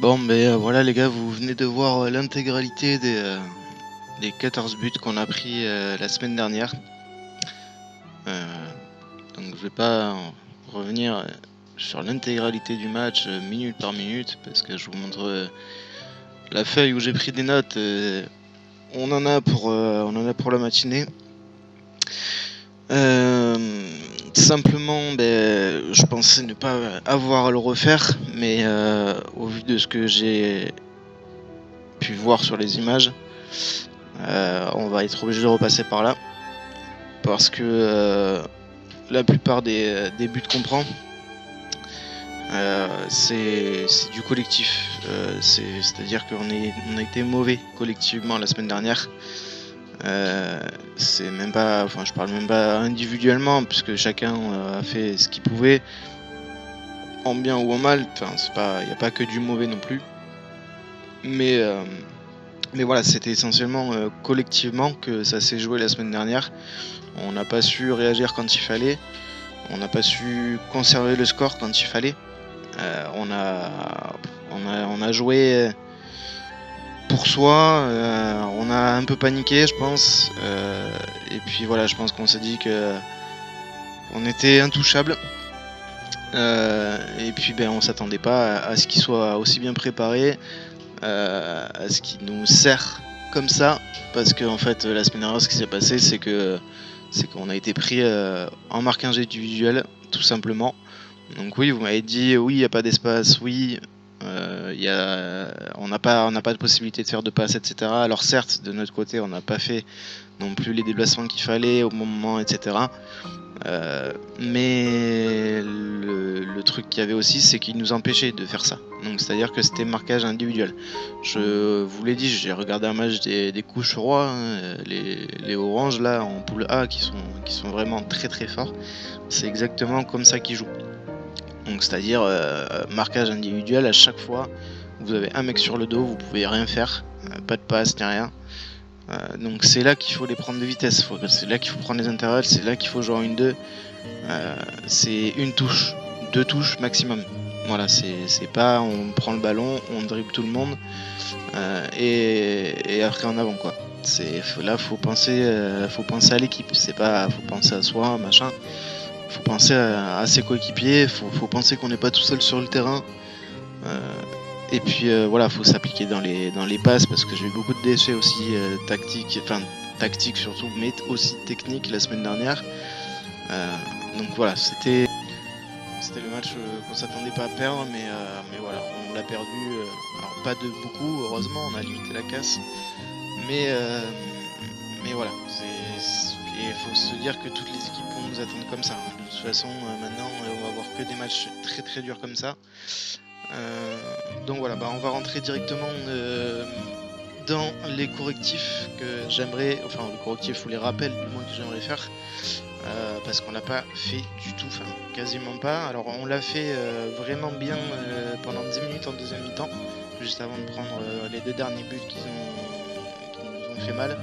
Bon, voilà les gars, vous venez de voir l'intégralité des 14 buts qu'on a pris la semaine dernière. Donc je vais pas revenir sur l'intégralité du match minute par minute, parce que je vous montre la feuille où j'ai pris des notes. On en a pour la matinée. Simplement, je pensais ne pas avoir à le refaire, mais au vu de ce que j'ai pu voir sur les images, on va être obligé de repasser par là, parce que la plupart des buts qu'on prend, c'est du collectif. C'est-à-dire qu'on a été mauvais collectivement la semaine dernière. C'est même pas, enfin je parle même pas individuellement, puisque chacun a fait ce qu'il pouvait, en bien ou en mal. Enfin c'est pas, il n'y a pas que du mauvais non plus, mais voilà, c'était essentiellement collectivement que ça s'est joué la semaine dernière. On n'a pas su réagir quand il fallait, on n'a pas su conserver le score quand il fallait. On a joué pour soi, on a un peu paniqué, je pense, et puis voilà, je pense qu'on s'est dit que on était intouchable, et puis on s'attendait pas à ce qu'il soit aussi bien préparé, à ce qu'il nous sert comme ça, parce que en fait la semaine dernière ce qui s'est passé c'est qu'on a été pris en marquage individuel, tout simplement. Donc oui, vous m'avez dit oui, il n'y a pas d'espace, oui, on n'a pas de possibilité de faire de passe, etc. Alors certes, de notre côté, on n'a pas fait non plus les déplacements qu'il fallait au bon moment, etc. Mais le truc qu'il y avait aussi, c'est qu'il nous empêchait de faire ça. Donc c'est-à-dire que c'était marquage individuel. Je vous l'ai dit, j'ai regardé un match des couches rois, les oranges là en poule A qui sont vraiment très très forts. C'est exactement comme ça qu'ils jouent. Donc c'est-à-dire marquage individuel, à chaque fois vous avez un mec sur le dos, vous pouvez rien faire, pas de passe ni rien. Donc c'est là qu'il faut les prendre de vitesse, c'est là qu'il faut prendre les intervalles, c'est là qu'il faut jouer en 1-2. C'est une touche, 2 touches maximum. Voilà, c'est pas on prend le ballon, on dribble tout le monde et après en avant quoi. Là faut penser à l'équipe, c'est pas faut penser à soi, machin. Faut penser à ses coéquipiers, faut penser qu'on n'est pas tout seul sur le terrain. Et puis voilà, faut s'appliquer dans les passes, parce que j'ai eu beaucoup de déchets aussi tactiques surtout, mais aussi techniques la semaine dernière. Donc voilà, c'était le match qu'on s'attendait pas à perdre, mais voilà, on l'a perdu. Alors pas de beaucoup, heureusement, on a limité la casse, mais voilà, il faut se dire que toutes les équipes vont nous attendre comme ça. De toute façon, maintenant, on va avoir que des matchs très très durs comme ça. Donc voilà, on va rentrer directement dans les correctifs que j'aimerais, enfin les correctifs ou les rappels du moins que j'aimerais faire, parce qu'on l'a pas fait du tout, enfin quasiment pas. Alors on l'a fait vraiment bien pendant 10 minutes en deuxième mi-temps, juste avant de prendre les 2 derniers buts qui nous ont fait mal,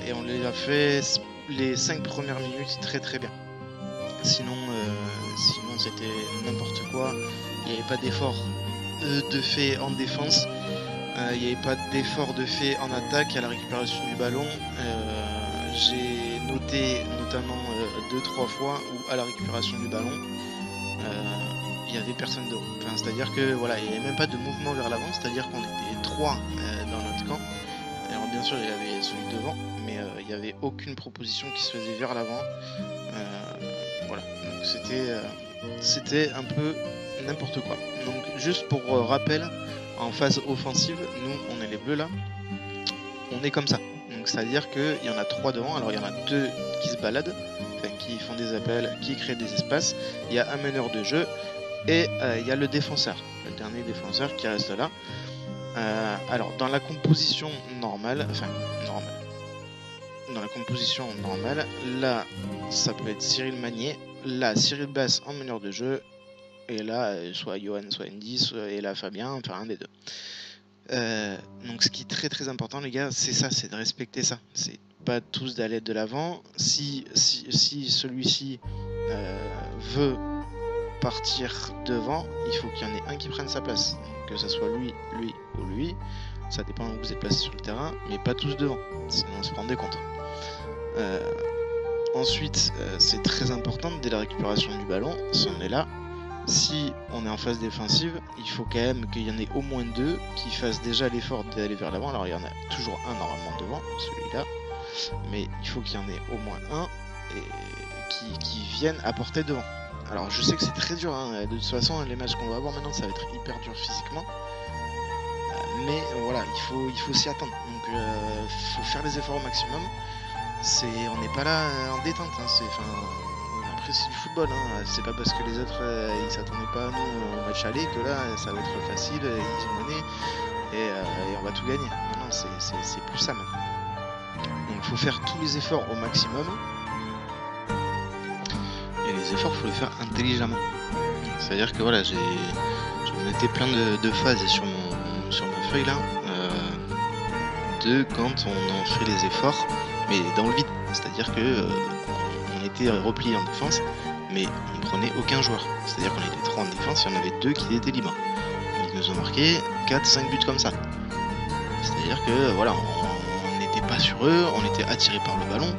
et on les a fait les 5 premières minutes très très bien. Sinon c'était n'importe quoi. Il n'y avait pas d'effort de fait en défense, il n'y avait pas d'effort de fait en attaque à la récupération du ballon. J'ai noté notamment 2-3 fois où à la récupération du ballon il n'y avait personne devant. Enfin, c'est-à-dire que voilà, il n'y avait même pas de mouvement vers l'avant, c'est-à-dire qu'on était 3 dans notre camp. Alors bien sûr il y avait celui devant, mais il n'y avait aucune proposition qui se faisait vers l'avant. Voilà, donc c'était un peu n'importe quoi. Donc juste pour rappel, en phase offensive, nous on est les bleus là, on est comme ça. Donc c'est à dire qu'il y en a 3 devant, alors il y en a 2 qui se baladent, enfin, qui font des appels, qui créent des espaces, il y a un meneur de jeu et il y a le défenseur, le dernier défenseur qui reste là. Alors dans la composition normale, dans la composition normale, là ça peut être Cyril Magnier, là Cyril Bass en meneur de jeu, et là soit Johan, soit Andy, et là Fabien, enfin un des deux. Donc ce qui est très très important les gars, c'est ça, c'est de respecter ça, c'est pas tous d'aller de l'avant. Si celui-ci veut partir devant, il faut qu'il y en ait un qui prenne sa place. que ça soit lui ou lui, ça dépend où vous êtes placé sur le terrain, mais pas tous devant, sinon on se rendait compte. Ensuite, c'est très important dès la récupération du ballon, si on est là, si on est en phase défensive, il faut quand même qu'il y en ait au moins 2 qui fassent déjà l'effort d'aller vers l'avant. Alors il y en a toujours un normalement devant, celui-là, mais il faut qu'il y en ait au moins un et qui vienne apporter devant. Alors je sais que c'est très dur, hein. De toute façon les matchs qu'on va avoir maintenant ça va être hyper dur physiquement, mais voilà, il faut s'y attendre, donc faut faire les efforts au maximum. On n'est pas là en détente, hein. Après c'est du football, hein. C'est pas parce que les autres ils s'attendaient pas à nous au match aller que là ça va être facile, easy money et on va tout gagner. Non, c'est plus ça maintenant. Donc il faut faire tous les efforts au maximum. Et les efforts, faut les faire intelligemment. C'est-à-dire que voilà, j'ai noté plein de phases sur ma feuille là, de quand on en fait les efforts, mais dans le vide. C'est-à-dire que on était replié en défense, mais on prenait aucun joueur. C'est-à-dire qu'on était 3 en défense, il y en avait 2 qui étaient libres. Ils nous ont marqué 4-5 buts comme ça. C'est-à-dire que voilà, on n'était pas sur eux, on était attiré par le ballon,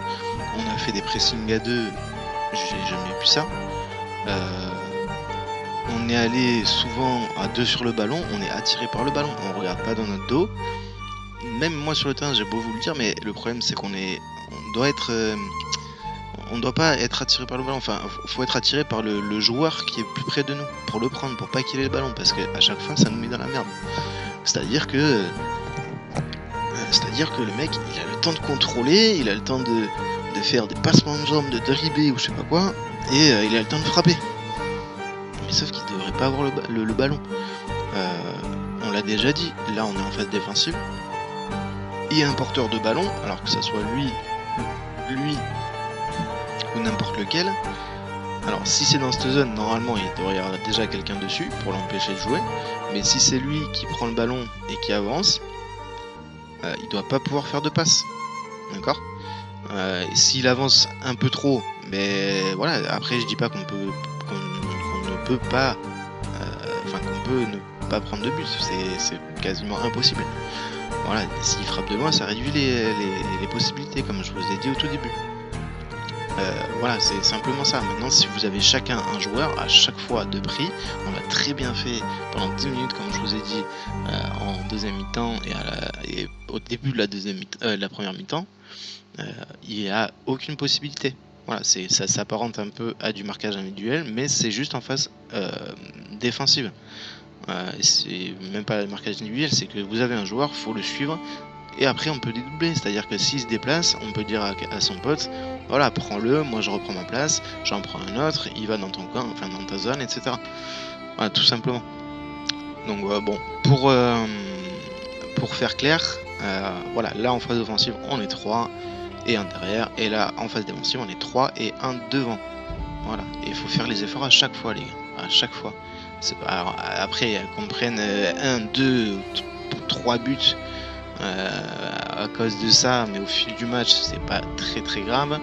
on a fait des pressings à 2. J'ai jamais vu ça. On est allé souvent à 2 sur le ballon, on est attiré par le ballon, on regarde pas dans notre dos. Même moi sur le terrain, j'ai beau vous le dire, mais le problème c'est qu'on doit pas être attiré par le ballon. Enfin, faut être attiré par le joueur qui est plus près de nous pour le prendre, pour pas qu'il ait le ballon, parce qu'à chaque fois ça nous met dans la merde. C'est-à-dire que le mec, il a le temps de contrôler, il a le temps de faire des passements de jambes, de dribbler ou je sais pas quoi, et il a le temps de frapper. Mais sauf qu'il devrait pas avoir le ballon. On l'a déjà dit, là on est en phase défensive. Il y a un porteur de ballon, alors que ça soit lui ou n'importe lequel. Alors si c'est dans cette zone, normalement il devrait y avoir déjà quelqu'un dessus pour l'empêcher de jouer. Mais si c'est lui qui prend le ballon et qui avance, il doit pas pouvoir faire de passe. D'accord ? S'il avance un peu trop, mais voilà, après je dis pas qu'on ne peut pas ne pas prendre de but, c'est quasiment impossible. Voilà, s'il frappe de loin, ça réduit les possibilités, comme je vous ai dit au tout début. Voilà, c'est simplement ça. Maintenant, si vous avez chacun un joueur, à chaque fois de prix, on l'a très bien fait pendant 10 minutes, comme je vous ai dit, en deuxième mi-temps et au début de la première mi-temps, il n'y a aucune possibilité. Voilà, ça s'apparente un peu à du marquage individuel, mais c'est juste en phase défensive. C'est même pas le marquage individuel, c'est que vous avez un joueur, faut le suivre, et après on peut dédoubler. C'est-à-dire que s'il se déplace, on peut dire à son pote, voilà, prends-le, moi je reprends ma place, j'en prends un autre, il va dans ton coin, enfin dans ta zone, etc. Voilà, tout simplement. Donc bon, pour faire clair, voilà, là en phase offensive on est 3 et 1 derrière, et là en phase défensive on est 3 et 1 devant. Voilà, et il faut faire les efforts à chaque fois les gars, à chaque fois. Alors, après qu'on prenne 1, 2, 3 buts à cause de ça, mais au fil du match c'est pas très très grave,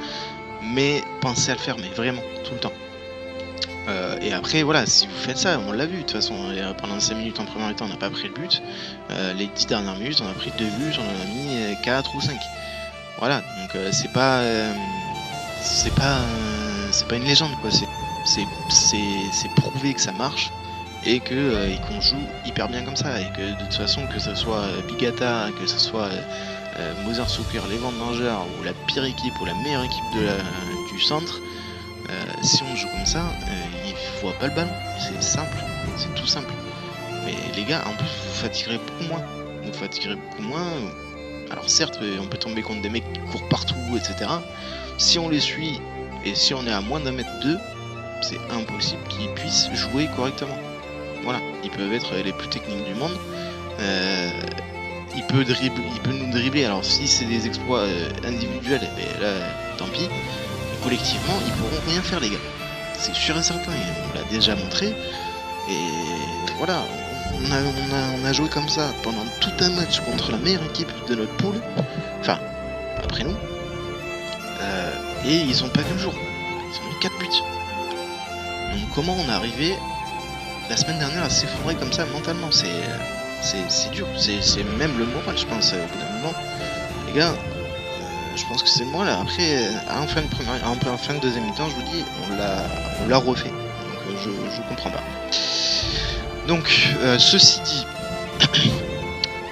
mais pensez à le faire, mais vraiment tout le temps. Et après voilà, si vous faites ça, on l'a vu de toute façon, pendant 5 minutes en première mi-temps on n'a pas pris le but, les 10 dernières minutes on a pris 2 buts, on en a mis 4 ou 5. Voilà, donc c'est pas une légende quoi, c'est prouvé que ça marche et qu'on joue hyper bien comme ça, et que de toute façon, que ce soit Bigata, que ce soit Mother Soccer, les Vendangers ou la pire équipe ou la meilleure équipe du centre, si on joue comme ça, il voit pas le ballon, c'est simple, c'est tout simple. Mais les gars, en plus vous fatiguerez beaucoup moins, alors certes on peut tomber contre des mecs qui courent partout, etc. Si on les suit et si on est à moins d'un mètre 2, c'est impossible qu'ils puissent jouer correctement. Voilà, ils peuvent être les plus techniques du monde, il peut nous dribbler, alors si c'est des exploits individuels, ben là tant pis, mais collectivement ils pourront rien faire les gars, c'est sûr et certain, on l'a déjà montré, et voilà, on a joué comme ça pendant tout un match contre la meilleure équipe de notre pool, enfin après nous, et ils ont pas vu le jour, ils ont mis 4 buts. Donc comment on est arrivé la semaine dernière à s'effondrer comme ça mentalement, c'est dur, c'est même le moral, je pense, au bout d'un moment. Les gars, je pense que c'est moi là. Après, en fin de deuxième mi-temps, je vous dis, on l'a refait. Donc je comprends pas. Donc ceci dit,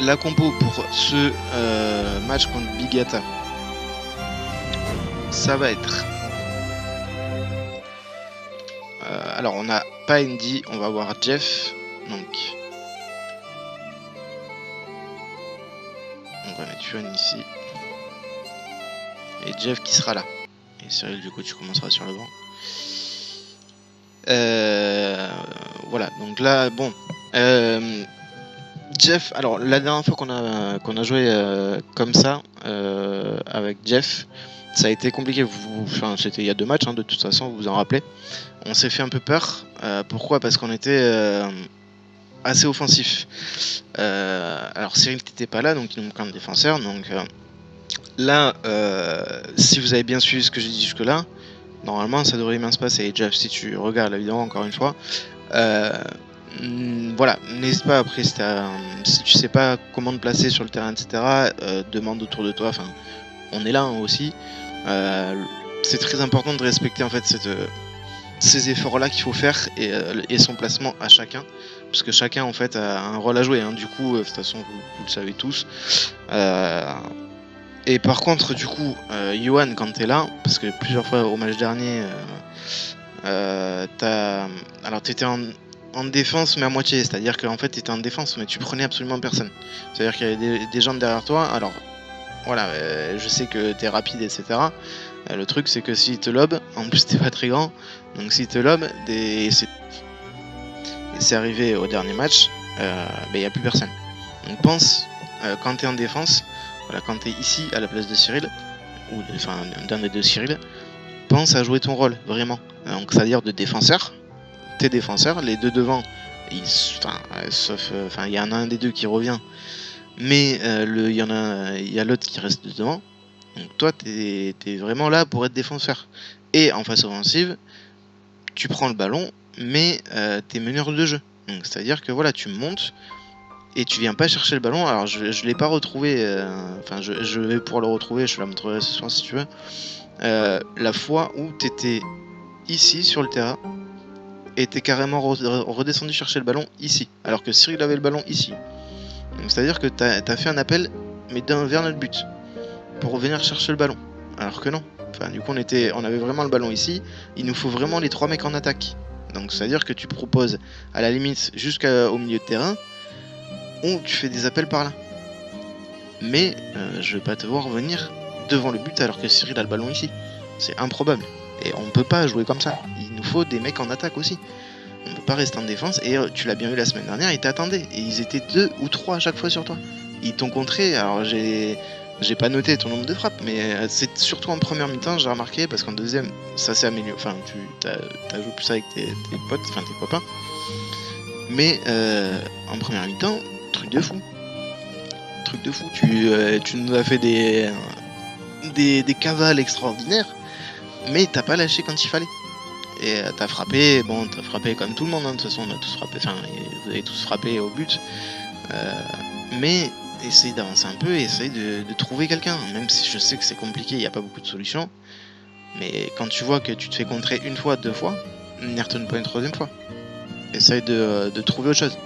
la compo pour ce match contre Bigata, ça va être. Alors on a pas Andy, on va voir Jeff. Donc on va mettre Yuan ici. Et Jeff qui sera là. Et Cyril, du coup, tu commenceras sur le banc. Voilà, donc là, bon. Jeff, alors la dernière fois qu'on a joué comme ça, avec Jeff, ça a été compliqué. Enfin, c'était il y a 2 matchs, hein, de toute façon, vous vous en rappelez. On s'est fait un peu peur. Pourquoi ? Parce qu'on était assez offensif. Alors Cyril t'étais pas là, donc il nous manque un défenseur. Donc là, si vous avez bien suivi ce que j'ai dit jusque là, normalement ça devrait bien se passer. Et Jeff, si tu regardes la vidéo encore une fois, voilà, n'hésite pas après si tu sais pas comment te placer sur le terrain, etc. Demande autour de toi. Enfin, on est là hein, aussi. C'est très important de respecter en fait ces efforts-là qu'il faut faire et son placement à chacun, parce que chacun en fait a un rôle à jouer. Hein. Du coup, de toute façon, vous le savez tous. Et par contre, du coup, Johan, quand t'es là, parce que plusieurs fois au match dernier, alors t'étais en défense mais à moitié, c'est-à-dire qu'en fait t'étais en défense mais tu prenais absolument personne. C'est-à-dire qu'il y avait des gens derrière toi. Alors voilà, je sais que t'es rapide, etc. Le truc c'est que s'il te lobe, en plus t'es pas très grand, donc s'il te lobe, et c'est arrivé au dernier match, y a plus personne. Donc pense, quand t'es en défense, voilà, quand t'es ici à la place de Cyril, ou enfin d'un des deux Cyril, pense à jouer ton rôle, vraiment. Donc c'est-à-dire de défenseur, tes défenseurs, les deux devant, sauf, il y en a un des deux qui revient, mais il y a l'autre qui reste devant. Donc toi, t'es vraiment là pour être défenseur. Et en phase offensive, tu prends le ballon, mais t'es meneur de jeu. Donc c'est-à-dire que voilà, tu montes et tu viens pas chercher le ballon. Alors je l'ai pas retrouvé, enfin je vais pouvoir le retrouver, je te la montrerai ce soir si tu veux. La fois où t'étais ici sur le terrain et t'es carrément redescendu chercher le ballon ici, alors que Cyril avait le ballon ici. Donc c'est à dire que t'as fait un appel mais vers notre but pour revenir chercher le ballon, alors que non. Enfin du coup on avait vraiment le ballon ici, il nous faut vraiment les 3 mecs en attaque. Donc c'est à dire que tu proposes à la limite jusqu'au milieu de terrain, ou tu fais des appels par là. Mais je vais pas te voir venir devant le but alors que Cyril a le ballon ici. C'est improbable. Et on peut pas jouer comme ça. Il nous faut des mecs en attaque aussi. On peut pas rester en défense. Et tu l'as bien vu la semaine dernière, ils t'attendaient. Et ils étaient 2 ou 3 à chaque fois sur toi. Ils t'ont contré. Alors j'ai pas noté ton nombre de frappes, mais c'est surtout en première mi-temps, j'ai remarqué, parce qu'en deuxième, ça s'est amélioré. Enfin, t'as joué plus avec tes potes, enfin tes copains. Mais en première mi-temps, truc de fou. Tu nous as fait des cavales extraordinaires, mais t'as pas lâché quand il fallait. Et t'as frappé comme tout le monde, hein. De toute façon on a tous frappé, enfin vous avez tous frappé au but. Mais essaye d'avancer un peu et essaye de trouver quelqu'un, même si je sais que c'est compliqué, il n'y a pas beaucoup de solutions. Mais quand tu vois que tu te fais contrer une fois, 2 fois, n'y retourne pas une 3e fois. Essaye de trouver autre chose.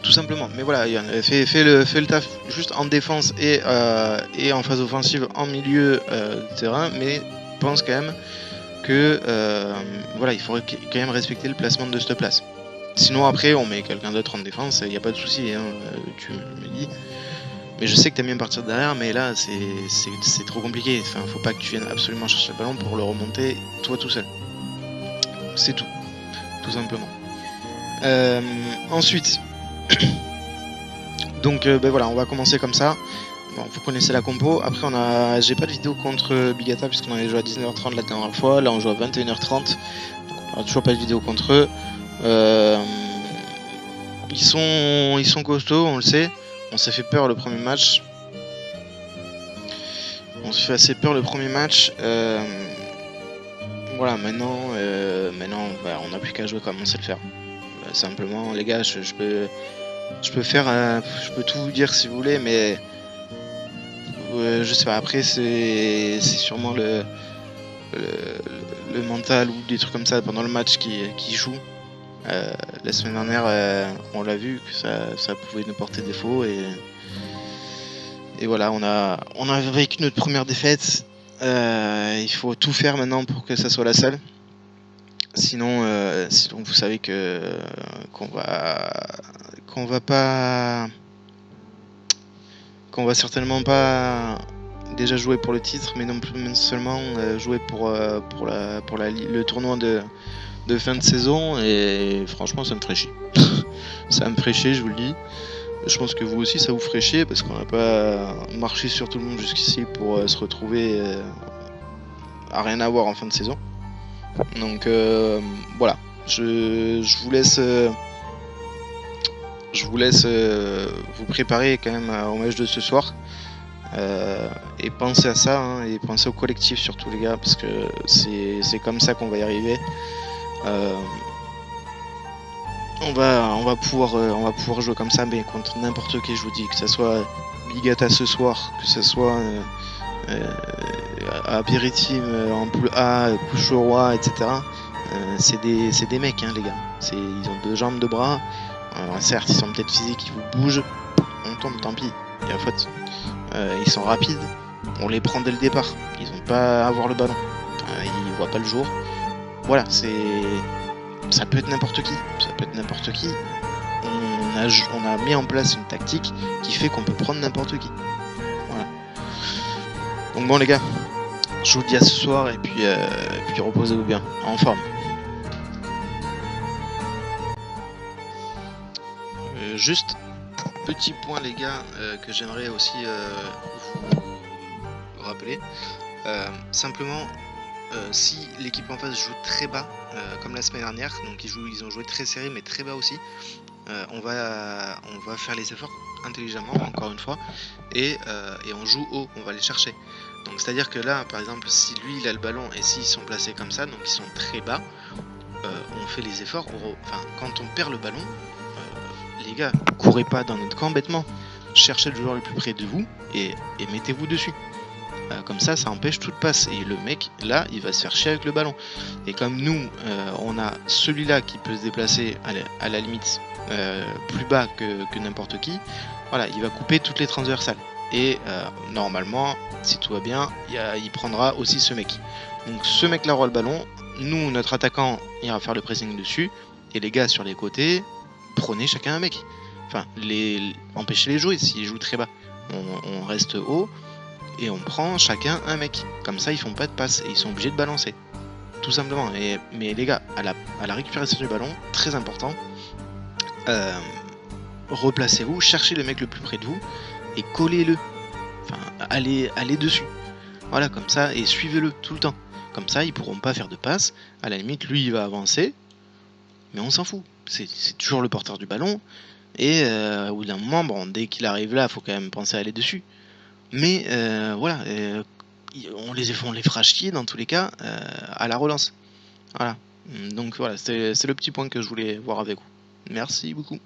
Tout simplement. Mais voilà, fais le taf juste en défense et en phase offensive en milieu de terrain, mais pense quand même que voilà, il faudrait quand même respecter le placement de cette place. Sinon après on met quelqu'un d'autre en défense, il n'y a pas de souci, hein, tu me dis. Mais je sais que t'aimes bien partir derrière, mais là c'est trop compliqué. Enfin, faut pas que tu viennes absolument chercher le ballon pour le remonter toi tout seul. C'est tout simplement. Ensuite, donc voilà, on va commencer comme ça. Bon, vous connaissez la compo. Après j'ai pas de vidéo contre Bigata puisqu'on avait joué à 19h30 la dernière fois. Là on joue à 21h30. Donc on aura toujours pas de vidéo contre eux. Ils sont costauds, on le sait. On s'est fait peur le premier match. Voilà, maintenant on n'a plus qu'à jouer comme on sait le faire. Simplement, les gars, je peux tout vous dire si vous voulez, mais je sais pas. Après, c'est sûrement le mental ou des trucs comme ça pendant le match qui joue. La semaine dernière, on l'a vu que ça pouvait nous porter défaut et voilà, on a vécu notre première défaite. Il faut tout faire maintenant pour que ça soit la seule. Sinon vous savez qu'on va certainement pas déjà jouer pour le titre, mais non plus seulement jouer pour le tournoi de fin de saison. Et franchement, ça me ferait chier. Ça me ferait chier, je vous le dis. Je pense que vous aussi, ça vous ferait chier parce qu'on n'a pas marché sur tout le monde jusqu'ici pour se retrouver à rien avoir en fin de saison. Donc voilà, je vous laisse vous préparer quand même au match de ce soir. Et pensez à ça, hein, et pensez au collectif surtout, les gars, parce que c'est comme ça qu'on va y arriver. On va pouvoir jouer comme ça, mais contre n'importe qui, je vous dis, que ce soit Bigata ce soir, que ce soit à Piritim en poule A, Couche-au-Roi, etc. C'est des mecs, hein, les gars. Ils ont 2 jambes, 2 bras. Certes, ils sont peut-être physiques, ils vous bougent. On tombe, tant pis, il y a faute. Ils sont rapides, on les prend dès le départ. Ils n'ont pas à avoir le ballon. Ils voient pas le jour. Voilà, ça peut être n'importe qui. On a mis en place une tactique qui fait qu'on peut prendre n'importe qui. Voilà. Donc bon, les gars, je vous dis à ce soir, et puis reposez-vous bien, en forme. Juste petit point, les gars, que j'aimerais aussi vous rappeler. Simplement, si l'équipe en face joue très bas, comme la semaine dernière, donc ils ont joué très serré mais très bas aussi, on va faire les efforts intelligemment, encore une fois, et on joue haut, on va les chercher. Donc c'est à dire que là, par exemple, si lui il a le ballon et s'ils sont placés comme ça, donc ils sont très bas, on fait les efforts. Enfin, quand on perd le ballon, les gars, courez pas dans notre camp bêtement, cherchez le joueur le plus près de vous et mettez-vous dessus. Comme ça empêche toute passe, et le mec là il va se faire chier avec le ballon. Et comme nous on a celui-là qui peut se déplacer à la limite plus bas que n'importe qui, voilà, il va couper toutes les transversales, et normalement si tout va bien il prendra aussi ce mec. Donc ce mec là aura le ballon, nous notre attaquant ira faire le pressing dessus, et les gars sur les côtés, prenez chacun un mec. Enfin, empêchez les jouer s'ils jouent très bas, on reste haut et on prend chacun un mec. Comme ça, ils font pas de passe et ils sont obligés de balancer. Tout simplement. Mais les gars, à la récupération du ballon, très important, replacez-vous, cherchez le mec le plus près de vous et collez-le. Enfin, allez dessus. Voilà, comme ça, et suivez-le tout le temps. Comme ça, ils pourront pas faire de passe. À la limite, lui, il va avancer, mais on s'en fout. C'est toujours le porteur du ballon. Et au bout d'un moment, bon, dès qu'il arrive là, faut quand même penser à aller dessus. Mais voilà, on les fera chier dans tous les cas à la relance. Voilà. Donc voilà, c'est le petit point que je voulais voir avec vous. Merci beaucoup.